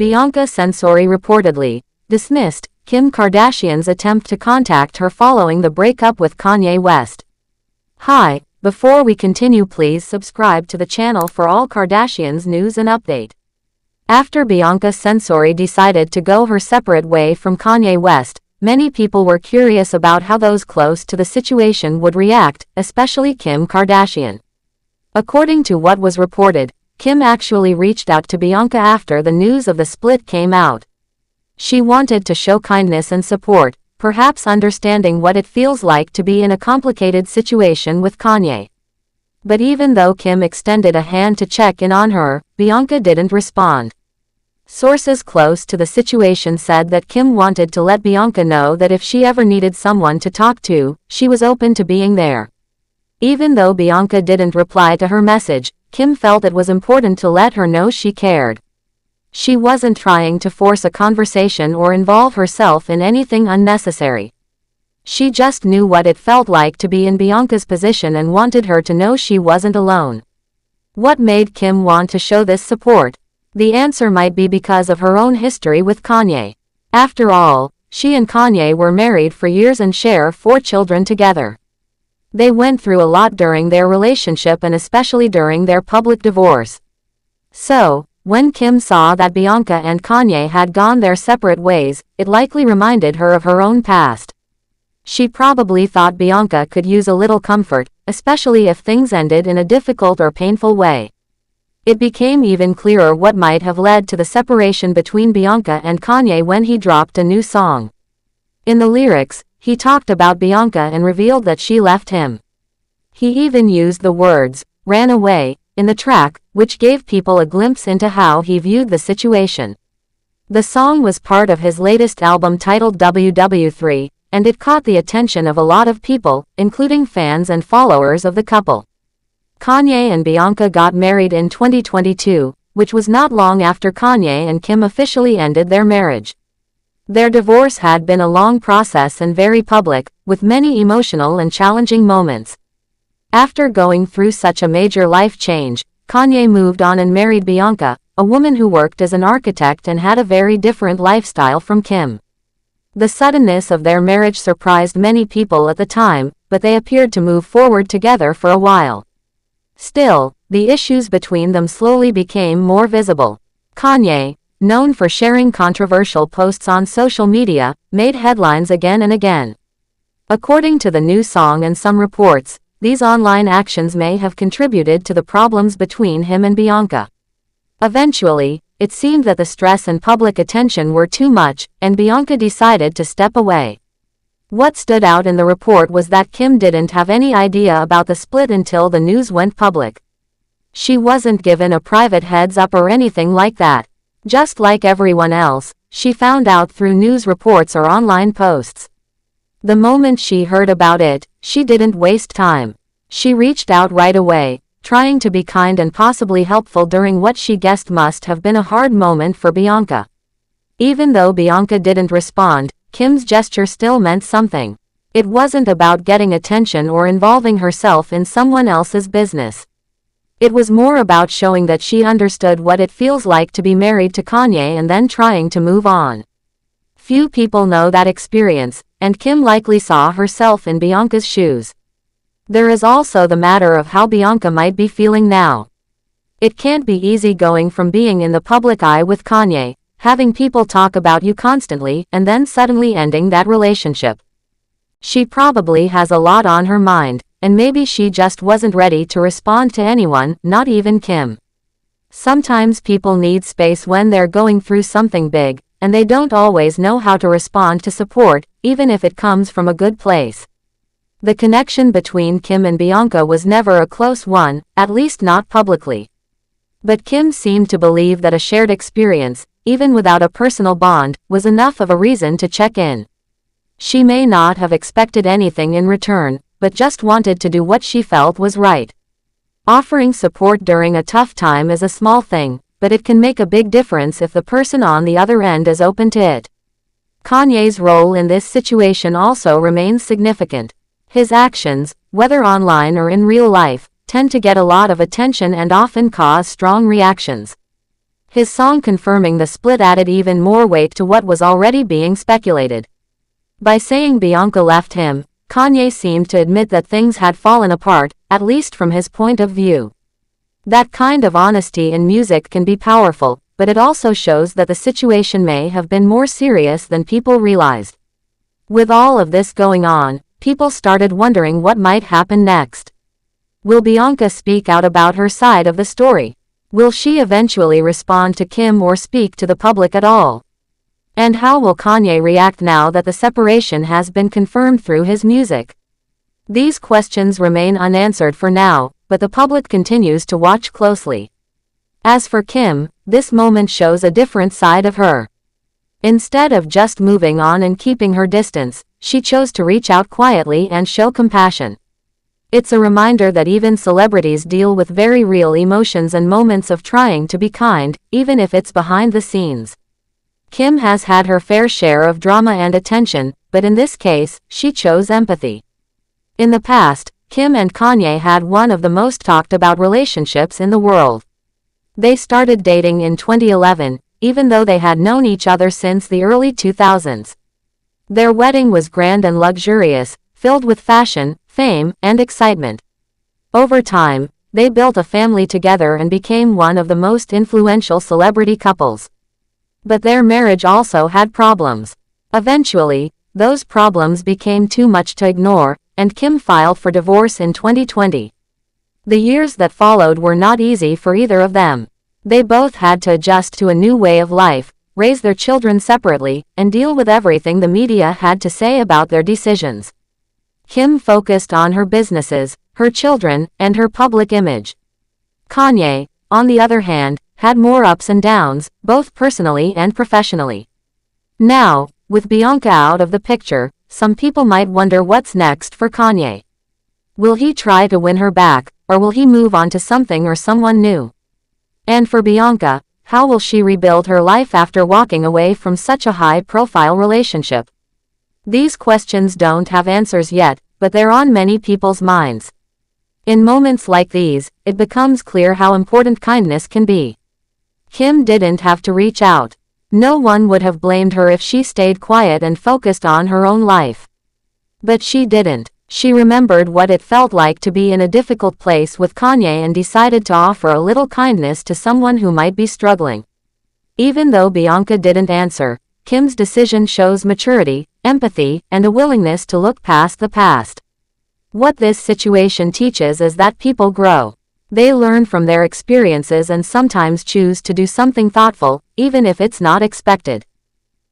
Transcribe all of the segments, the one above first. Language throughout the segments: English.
Bianca Censori reportedly dismissed Kim Kardashian's attempt to contact her following the breakup with Kanye West. Hi, before we continue, please subscribe to the channel for all Kardashians news and update. After Bianca Censori decided to go her separate way from Kanye West, many people were curious about how those close to the situation would react, especially Kim Kardashian. According to what was reported, Kim actually reached out to Bianca after the news of the split came out. She wanted to show kindness and support, perhaps understanding what it feels like to be in a complicated situation with Kanye. But even though Kim extended a hand to check in on her, Bianca didn't respond. Sources close to the situation said that Kim wanted to let Bianca know that if she ever needed someone to talk to, she was open to being there. Even though Bianca didn't reply to her message, Kim felt it was important to let her know she cared. She wasn't trying to force a conversation or involve herself in anything unnecessary. She just knew what it felt like to be in Bianca's position and wanted her to know she wasn't alone. What made Kim want to show this support? The answer might be because of her own history with Kanye. After all, she and Kanye were married for years and share 4 children together. They went through a lot during their relationship and especially during their public divorce. So, when Kim saw that Bianca and Kanye had gone their separate ways, it likely reminded her of her own past. She probably thought Bianca could use a little comfort, especially if things ended in a difficult or painful way. It became even clearer what might have led to the separation between Bianca and Kanye when he dropped a new song. In the lyrics, he talked about Bianca and revealed that she left him. He even used the words, "ran away," in the track, which gave people a glimpse into how he viewed the situation. The song was part of his latest album titled WW3, and it caught the attention of a lot of people, including fans and followers of the couple. Kanye and Bianca got married in 2022, which was not long after Kanye and Kim officially ended their marriage. Their divorce had been a long process and very public, with many emotional and challenging moments. After going through such a major life change, Kanye moved on and married Bianca, a woman who worked as an architect and had a very different lifestyle from Kim. The suddenness of their marriage surprised many people at the time, but they appeared to move forward together for a while. Still, the issues between them slowly became more visible. Kanye, known for sharing controversial posts on social media, made headlines again and again. According to the new song and some reports, these online actions may have contributed to the problems between him and Bianca. Eventually, it seemed that the stress and public attention were too much, and Bianca decided to step away. What stood out in the report was that Kim didn't have any idea about the split until the news went public. She wasn't given a private heads up or anything like that. Just like everyone else, she found out through news reports or online posts. The moment she heard about it, she didn't waste time. She reached out right away, trying to be kind and possibly helpful during what she guessed must have been a hard moment for Bianca. Even though Bianca didn't respond, Kim's gesture still meant something. It wasn't about getting attention or involving herself in someone else's business. It was more about showing that she understood what it feels like to be married to Kanye and then trying to move on. Few people know that experience, and Kim likely saw herself in Bianca's shoes. There is also the matter of how Bianca might be feeling now. It can't be easy going from being in the public eye with Kanye, having people talk about you constantly, and then suddenly ending that relationship. She probably has a lot on her mind, and maybe she just wasn't ready to respond to anyone, not even Kim. Sometimes people need space when they're going through something big, and they don't always know how to respond to support, even if it comes from a good place. The connection between Kim and Bianca was never a close one, at least not publicly. But Kim seemed to believe that a shared experience, even without a personal bond, was enough of a reason to check in. She may not have expected anything in return, but just wanted to do what she felt was right. Offering support during a tough time is a small thing, but it can make a big difference if the person on the other end is open to it. Kanye's role in this situation also remains significant. His actions, whether online or in real life, tend to get a lot of attention and often cause strong reactions. His song confirming the split added even more weight to what was already being speculated. By saying Bianca left him, Kanye seemed to admit that things had fallen apart, at least from his point of view. That kind of honesty in music can be powerful, but it also shows that the situation may have been more serious than people realized. With all of this going on, people started wondering what might happen next. Will Bianca speak out about her side of the story? Will she eventually respond to Kim or speak to the public at all? And how will Kanye react now that the separation has been confirmed through his music? These questions remain unanswered for now, but the public continues to watch closely. As for Kim, this moment shows a different side of her. Instead of just moving on and keeping her distance, she chose to reach out quietly and show compassion. It's a reminder that even celebrities deal with very real emotions and moments of trying to be kind, even if it's behind the scenes. Kim has had her fair share of drama and attention, but in this case, she chose empathy. In the past, Kim and Kanye had one of the most talked about relationships in the world. They started dating in 2011, even though they had known each other since the early 2000s. Their wedding was grand and luxurious, filled with fashion, fame, and excitement. Over time, they built a family together and became one of the most influential celebrity couples. But their marriage also had problems. Eventually, those problems became too much to ignore, and Kim filed for divorce in 2020. The years that followed were not easy for either of them. They both had to adjust to a new way of life, raise their children separately, and deal with everything the media had to say about their decisions. Kim focused on her businesses, her children, and her public image. Kanye, on the other hand, had more ups and downs, both personally and professionally. Now, with Bianca out of the picture, some people might wonder what's next for Kanye. Will he try to win her back, or will he move on to something or someone new? And for Bianca, how will she rebuild her life after walking away from such a high-profile relationship? These questions don't have answers yet, but they're on many people's minds. In moments like these, it becomes clear how important kindness can be. Kim didn't have to reach out. No one would have blamed her if she stayed quiet and focused on her own life. But she didn't. She remembered what it felt like to be in a difficult place with Kanye and decided to offer a little kindness to someone who might be struggling. Even though Bianca didn't answer, Kim's decision shows maturity, empathy, and a willingness to look past the past. What this situation teaches is that people grow. They learn from their experiences and sometimes choose to do something thoughtful, even if it's not expected.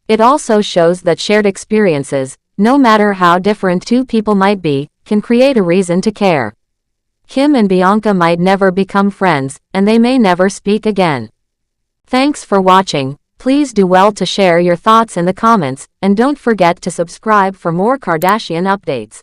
It also shows that shared experiences, no matter how different two people might be, can create a reason to care. Kim and Bianca might never become friends, and they may never speak again. Thanks for watching. Please do well to share your thoughts in the comments, and don't forget to subscribe for more Kardashian updates.